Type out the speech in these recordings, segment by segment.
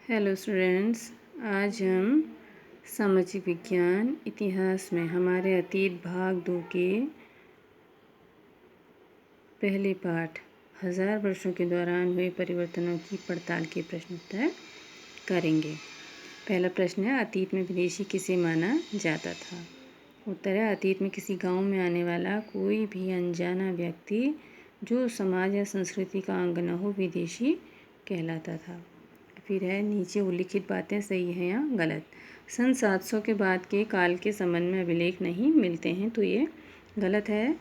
Hello students, आज हम सामाजिक विज्ञान इतिहास में हमारे अतीत भाग 2 के पहले पाठ 1000 वर्षों के दौरान हुए परिवर्तनों की पड़ताल के प्रश्न उत्तर करेंगे। पहला प्रश्न है, अतीत में विदेशी किसे माना जाता था? उत्तर है, अतीत में किसी गांव में आने वाला कोई भी अनजाना व्यक्ति जो समाज या संस्कृति का अंग न हो विदेशी कहलाता था। फिर है, नीचे उल्लिखित बातें सही हैं या गलत। सन 700 के बाद के काल के संबंध में अभिलेख नहीं मिलते हैं, तो ये गलत है।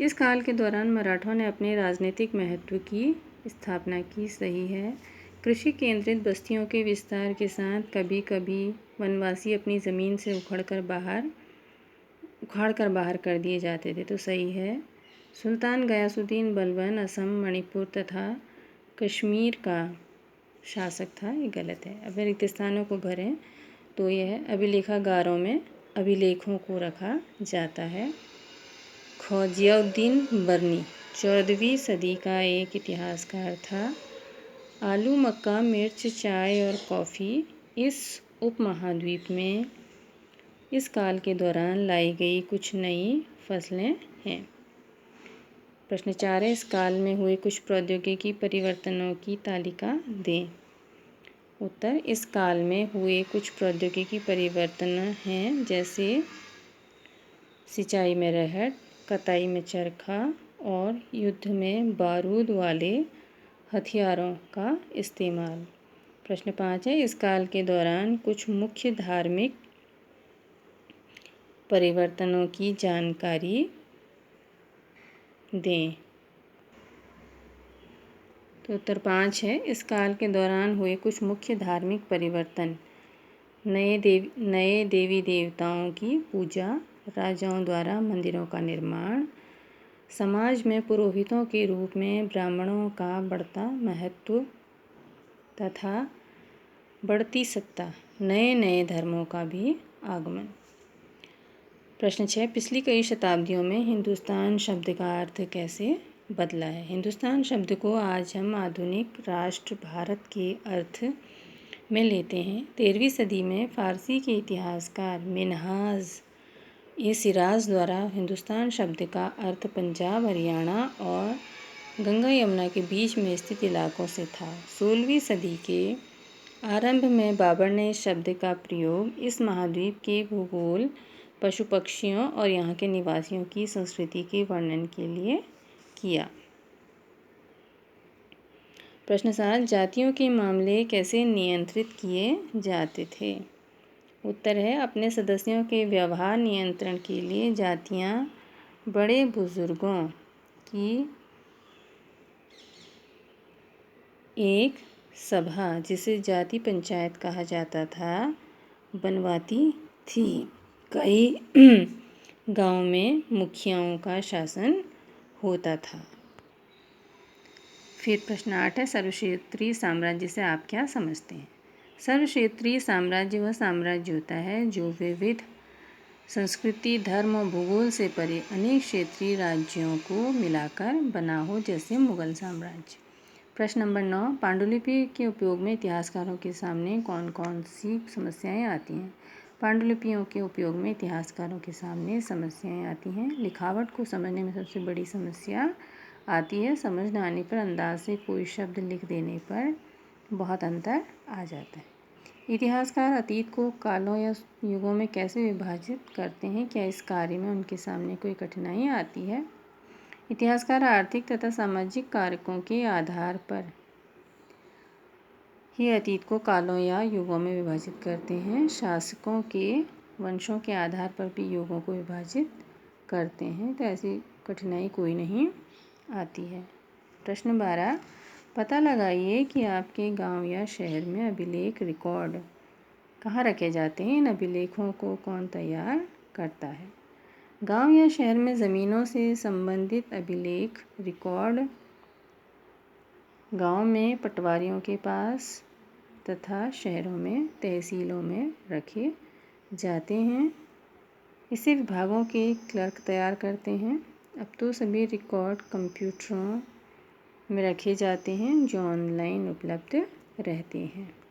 इस काल के दौरान मराठों ने अपने राजनीतिक महत्व की स्थापना की, सही है। कृषि केंद्रित बस्तियों के विस्तार के साथ कभी कभी वनवासी अपनी ज़मीन से उखाड़ कर बाहर कर दिए जाते थे, तो सही है। सुल्तान गयासुद्दीन बलबन असम, मणिपुर तथा कश्मीर का शासक था, ये गलत है। अब रिक्त स्थानों को भरें, तो यह है, अभिलेखागारों में अभिलेखों को रखा जाता है। ज़ियाउद्दीन बर्नी 14वीं सदी का एक इतिहासकार था। आलू, मक्का, मिर्च, चाय और कॉफ़ी इस उपमहाद्वीप में इस काल के दौरान लाई गई कुछ नई फसलें हैं। प्रश्न 4 है, इस काल में हुए कुछ प्रौद्योगिकी परिवर्तनों की तालिका दें। उत्तर, इस काल में हुए कुछ प्रौद्योगिकी परिवर्तन हैं, जैसे सिंचाई में रहट, कताई में चरखा और युद्ध में बारूद वाले हथियारों का इस्तेमाल। प्रश्न 5 है, इस काल के दौरान कुछ मुख्य धार्मिक परिवर्तनों की जानकारी दें। तो उत्तर 5 है, इस काल के दौरान हुए कुछ मुख्य धार्मिक परिवर्तन। नए देवी देवताओं की पूजा, राजाओं द्वारा मंदिरों का निर्माण, समाज में पुरोहितों के रूप में ब्राह्मणों का बढ़ता महत्व तथा बढ़ती सत्ता, नए धर्मों का भी आगमन। प्रश्न 6, पिछली कई शताब्दियों में हिंदुस्तान शब्द का अर्थ कैसे बदला है? हिंदुस्तान शब्द को आज हम आधुनिक राष्ट्र भारत के अर्थ में लेते हैं। 13वीं सदी में फ़ारसी के इतिहासकार मिन्हाज-ए-सिराज द्वारा हिंदुस्तान शब्द का अर्थ पंजाब, हरियाणा और गंगा यमुना के बीच में स्थित इलाकों से था। 16वीं सदी के आरंभ में बाबर ने इस शब्द का प्रयोग इस महाद्वीप के भूगोल, पशु पक्षियों और यहाँ के निवासियों की संस्कृति के वर्णन के लिए किया। प्रश्न 7, जातियों के मामले कैसे नियंत्रित किए जाते थे? उत्तर है, अपने सदस्यों के व्यवहार नियंत्रण के लिए जातियाँ बड़े बुजुर्गों की एक सभा, जिसे जाति पंचायत कहा जाता था, बनवाती थी। कई गांव में मुखियाओं का शासन होता था। फिर प्रश्न 8 है, सर्वक्षेत्रीय साम्राज्य से आप क्या समझते हैं? सर्वक्षेत्रीय साम्राज्य वह साम्राज्य होता है जो विविध संस्कृति, धर्म और भूगोल से परे अनेक क्षेत्रीय राज्यों को मिलाकर बना हो, जैसे मुगल साम्राज्य। प्रश्न नंबर 9, पांडुलिपि के उपयोग में इतिहासकारों के सामने कौन कौन सी समस्याएं आती हैं? पांडुलिपियों के उपयोग में इतिहासकारों के सामने समस्याएं आती हैं। लिखावट को समझने में सबसे बड़ी समस्या आती है। समझ न आने पर अंदाज से कोई शब्द लिख देने पर बहुत अंतर आ जाता है। इतिहासकार अतीत को कालों या युगों में कैसे विभाजित करते हैं? क्या इस कार्य में उनके सामने कोई कठिनाई आती है? इतिहासकार आर्थिक तथा सामाजिक कारकों के आधार पर ही अतीत को कालों या युगों में विभाजित करते हैं। शासकों के वंशों के आधार पर भी युगों को विभाजित करते हैं, तो ऐसी कठिनाई कोई नहीं आती है। प्रश्न 12, पता लगाइए कि आपके गांव या शहर में अभिलेख रिकॉर्ड कहाँ रखे जाते हैं। इन अभिलेखों को कौन तैयार करता है? गांव या शहर में ज़मीनों से संबंधित अभिलेख रिकॉर्ड गांव में पटवारियों के पास तथा शहरों में तहसीलों में रखे जाते हैं। इसे विभागों के क्लर्क तैयार करते हैं। अब तो सभी रिकॉर्ड कंप्यूटरों में रखे जाते हैं जो ऑनलाइन उपलब्ध रहते हैं।